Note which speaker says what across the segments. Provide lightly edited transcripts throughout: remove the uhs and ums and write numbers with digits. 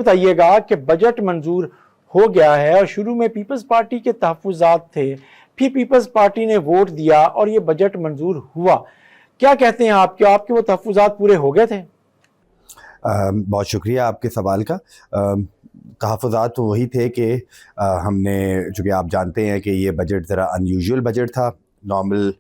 Speaker 1: بتائیے گا کہ بجٹ منظور ہو گیا ہے اور شروع میں پیپلز پارٹی کے تحفظات تھے، پھر پیپلز پارٹی نے ووٹ دیا اور یہ بجٹ منظور ہوا، کیا کہتے ہیں آپ کے وہ تحفظات پورے ہو گئے تھے؟
Speaker 2: بہت شکریہ آپ کے سوال کا۔ تحفظات تو وہی تھے کہ ہم نے، چونکہ آپ جانتے ہیں کہ یہ بجٹ ذرا ان یوزول بجٹ تھا، نارمل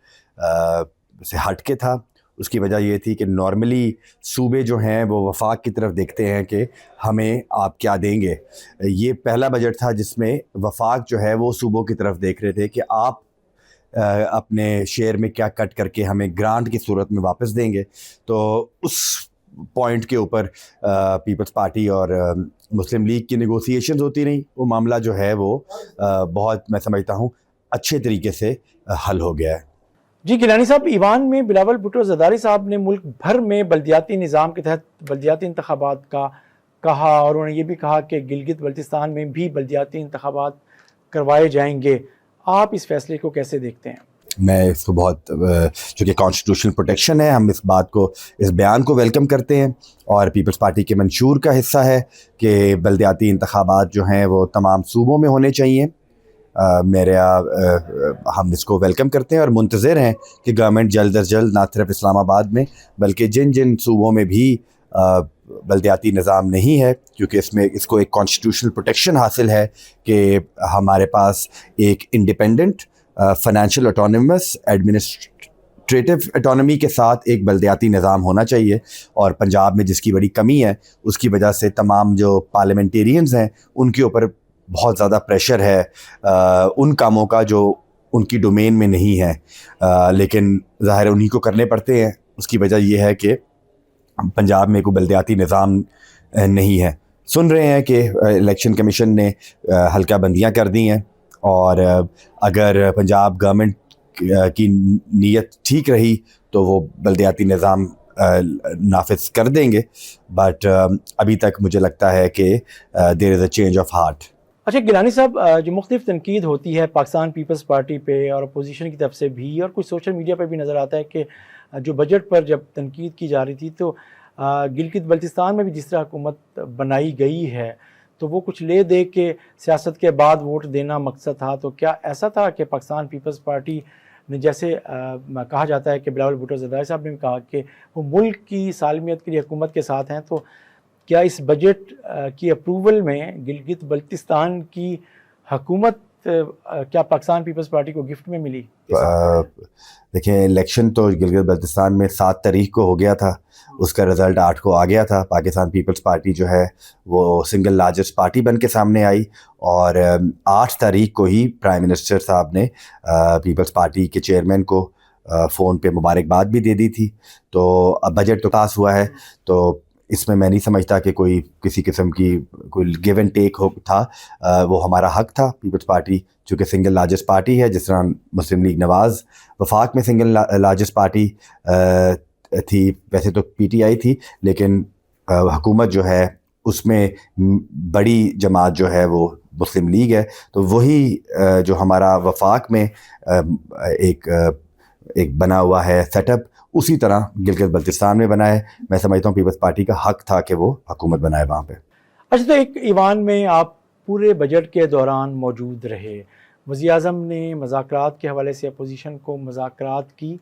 Speaker 2: سے ہٹ کے تھا۔ اس کی وجہ یہ تھی کہ نارملی صوبے جو ہیں وہ وفاق کی طرف دیکھتے ہیں کہ ہمیں آپ کیا دیں گے۔ یہ پہلا بجٹ تھا جس میں وفاق جو ہے وہ صوبوں کی طرف دیکھ رہے تھے کہ آپ اپنے شیئر میں کیا کٹ کر کے ہمیں گرانٹ کی صورت میں واپس دیں گے۔ تو اس پوائنٹ کے اوپر پیپلز پارٹی اور مسلم لیگ کی نیگوسیشنز ہوتی رہیں۔ وہ معاملہ جو ہے وہ بہت، میں سمجھتا ہوں، اچھے طریقے سے حل ہو گیا ہے۔
Speaker 1: جی گیلانی صاحب، ایوان میں بلاول بھٹو زرداری صاحب نے ملک بھر میں بلدیاتی نظام کے تحت بلدیاتی انتخابات کا کہا، اور انہوں نے یہ بھی کہا کہ گلگت بلتستان میں بھی بلدیاتی انتخابات کروائے جائیں گے۔ آپ اس فیصلے کو کیسے دیکھتے ہیں؟
Speaker 2: میں اس کو بہت، چونکہ کانسٹیٹیوشنل پروٹیکشن ہے، ہم اس بات کو، اس بیان کو ویلکم کرتے ہیں، اور پیپلز پارٹی کے منشور کا حصہ ہے کہ بلدیاتی انتخابات جو ہیں وہ تمام صوبوں میں ہونے چاہیے۔ ہم اس کو ویلکم کرتے ہیں اور منتظر ہیں کہ گورنمنٹ جلد از جلد، نہ صرف اسلام آباد میں بلکہ جن صوبوں میں بھی بلدیاتی نظام نہیں ہے، کیونکہ اس کو ایک کانسٹیٹیوشنل پروٹیکشن حاصل ہے کہ ہمارے پاس ایک independent, financial autonomous, administrative autonomy کے ساتھ ایک بلدیاتی نظام ہونا چاہیے۔ اور پنجاب میں جس کی بڑی کمی ہے، اس کی وجہ سے تمام جو پارلیمنٹیرینز ہیں ان کے اوپر بہت زیادہ پریشر ہے ان کاموں کا جو ان کی ڈومین میں نہیں ہے، لیکن ظاہر انہی کو کرنے پڑتے ہیں۔ اس کی وجہ یہ ہے کہ پنجاب میں کوئی بلدیاتی نظام نہیں ہے۔ سن رہے ہیں کہ الیکشن کمیشن نے حلقہ بندیاں کر دی ہیں، اور اگر پنجاب گورنمنٹ کی نیت ٹھیک رہی تو وہ بلدیاتی نظام نافذ کر دیں گے، بٹ ابھی تک مجھے لگتا ہے کہ دیر از اے چینج آف ہارٹ۔
Speaker 1: اچھا گیلانی صاحب، جو مختلف تنقید ہوتی ہے پاکستان پیپلز پارٹی پہ اور اپوزیشن کی طرف سے بھی، اور کچھ سوشل میڈیا پہ بھی نظر آتا ہے کہ جو بجٹ پر جب تنقید کی جا رہی تھی تو گلگت بلتستان میں بھی جس طرح حکومت بنائی گئی ہے تو وہ کچھ لے دے کے سیاست کے بعد ووٹ دینا مقصد تھا، تو کیا ایسا تھا کہ پاکستان پیپلز پارٹی نے، جیسے کہا جاتا ہے کہ بلاول بھٹو زرداری صاحب نے بھی کہا کہ وہ ملک کی سالمیت کے لیے حکومت کے ساتھ ہیں، تو کیا اس بجٹ کی اپروول میں گلگت بلتستان کی حکومت کیا پاکستان پیپلز پارٹی کو گفٹ میں ملی؟
Speaker 2: دیکھیں، الیکشن تو گلگت بلتستان میں 7 تاریخ کو ہو گیا تھا، اس کا رزلٹ 8 کو آ گیا تھا۔ پاکستان پیپلز پارٹی جو ہے وہ سنگل لارجسٹ پارٹی بن کے سامنے آئی، اور 8 تاریخ کو ہی پرائم منسٹر صاحب نے پیپلز پارٹی کے چیئرمین کو فون پہ مبارکباد بھی دے دی تھی۔ تو اب بجٹ تو پاس ہوا ہے، تو اس میں نہیں سمجھتا کہ کوئی کسی قسم کی کوئی گیو اینڈ ٹیک تھا۔ وہ ہمارا حق تھا، پیپلز پارٹی چونکہ سنگل لارجسٹ پارٹی ہے، جس طرح مسلم لیگ نواز وفاق میں سنگل لارجسٹ پارٹی تھی، ویسے تو پی ٹی آئی تھی، لیکن حکومت جو ہے اس میں بڑی جماعت جو ہے وہ مسلم لیگ ہے، تو وہی جو ہمارا وفاق میں ایک بنا ہوا ہے سیٹ اپ، اسی طرح گلگت بلتستان میں بنا ہے۔ میں سمجھتا ہوں پیپلز پارٹی کا حق تھا کہ وہ حکومت بنائے وہاں پہ۔
Speaker 1: اچھا، تو ایک ایوان میں آپ پورے بجٹ کے دوران موجود رہے، وزیر اعظم نے مذاکرات کے حوالے سے اپوزیشن کو مذاکرات کی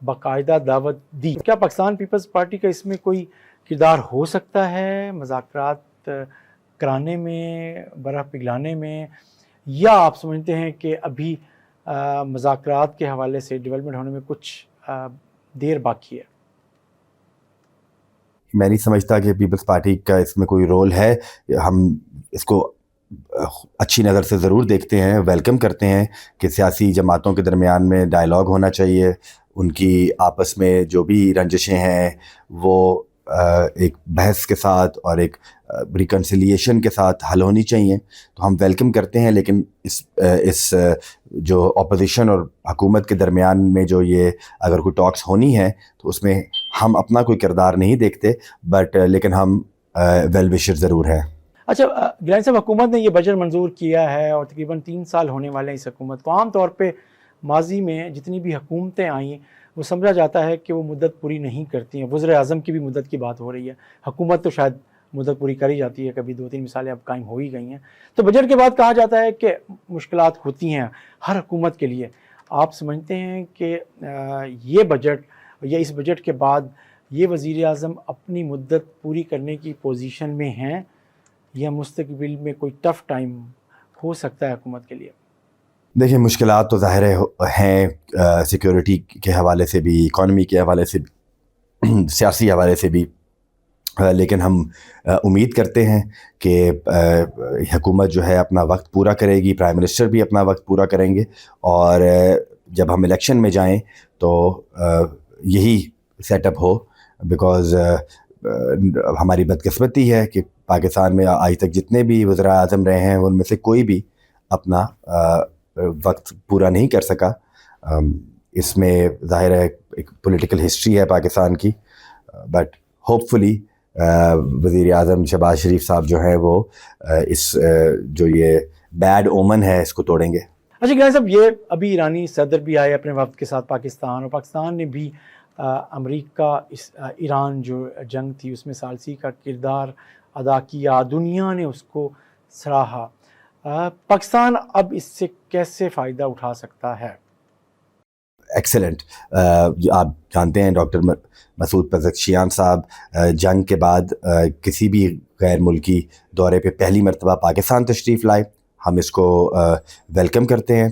Speaker 1: باقاعدہ دعوت دی، کیا پاکستان پیپلز پارٹی کا اس میں کوئی کردار ہو سکتا ہے مذاکرات کرانے میں، برہ پگھلانے میں، یا آپ سمجھتے ہیں کہ ابھی مذاکرات کے حوالے سے ڈیولپمنٹ ہونے میں کچھ دیر باقی ہے؟
Speaker 2: میں نہیں سمجھتا کہ پیپلز پارٹی کا اس میں کوئی رول ہے۔ ہم اس کو اچھی نظر سے ضرور دیکھتے ہیں، ویلکم کرتے ہیں کہ سیاسی جماعتوں کے درمیان میں ڈائلاگ ہونا چاہیے، ان کی آپس میں جو بھی رنجشیں ہیں وہ ایک بحث کے ساتھ اور ایک ریکنسیلیشن کے ساتھ حل ہونی چاہیے، تو ہم ویلکم کرتے ہیں۔ لیکن اس جو اپوزیشن اور حکومت کے درمیان میں جو یہ اگر کوئی ٹاکس ہونی ہے تو اس میں ہم اپنا کوئی کردار نہیں دیکھتے، لیکن ہم ویل وشر ضرور ہیں۔
Speaker 1: اچھا گیلانی صاحب، حکومت نے یہ بجٹ منظور کیا ہے اور تقریباً 3 سال ہونے والے ہیں اس حکومت کو۔ عام طور پہ ماضی میں جتنی بھی حکومتیں آئیں وہ سمجھا جاتا ہے کہ وہ مدت پوری نہیں کرتی ہیں، وزیر اعظم کی بھی مدت کی بات ہو رہی ہے، حکومت تو شاید مدت پوری کری جاتی ہے, کبھی 2-3 مثالیں اب قائم ہو ہی گئی ہیں. تو بجٹ کے بعد کہا جاتا ہے کہ مشکلات ہوتی ہیں ہر حکومت کے لیے. آپ سمجھتے ہیں کہ یہ بجٹ یا اس بجٹ کے بعد یہ وزیر اعظم اپنی مدت پوری کرنے کی پوزیشن میں ہیں یا مستقبل میں کوئی ٹف ٹائم ہو سکتا ہے حکومت کے لیے؟
Speaker 2: دیکھیں, مشکلات تو ظاہر ہیں سیکیورٹی کے حوالے سے بھی, اکانومی کے حوالے سے بھی, سیاسی حوالے سے بھی, لیکن ہم امید کرتے ہیں کہ حکومت جو ہے اپنا وقت پورا کرے گی, پرائم منسٹر بھی اپنا وقت پورا کریں گے, اور جب ہم الیکشن میں جائیں تو یہی سیٹ اپ ہو. بیکاز ہماری بدقسمتی ہے کہ پاکستان میں آج تک جتنے بھی وزراء اعظم رہے ہیں ان میں سے کوئی بھی اپنا وقت پورا نہیں کر سکا. اس میں ظاہر ہے ایک پولیٹیکل ہسٹری ہے پاکستان کی, بٹ ہوپ فلی وزیر اعظم شہباز شریف صاحب جو ہیں وہ اس جو یہ بیڈ اومن ہے اس کو توڑیں گے.
Speaker 1: اچھا گیلانی صاحب, یہ ابھی ایرانی صدر بھی آئے اپنے وفد کے ساتھ پاکستان, اور پاکستان نے بھی امریکہ ایران جو جنگ تھی اس میں ثالثی کا کردار ادا کیا, دنیا نے اس کو سراہا. پاکستان اب اس سے کیسے فائدہ اٹھا سکتا ہے؟
Speaker 2: ایکسلنٹ. آپ جانتے ہیں ڈاکٹر مسعود پزشکیان صاحب جنگ کے بعد کسی بھی غیر ملکی دورے پہ پہلی مرتبہ پاکستان تشریف لائے. ہم اس کو ویلکم کرتے ہیں.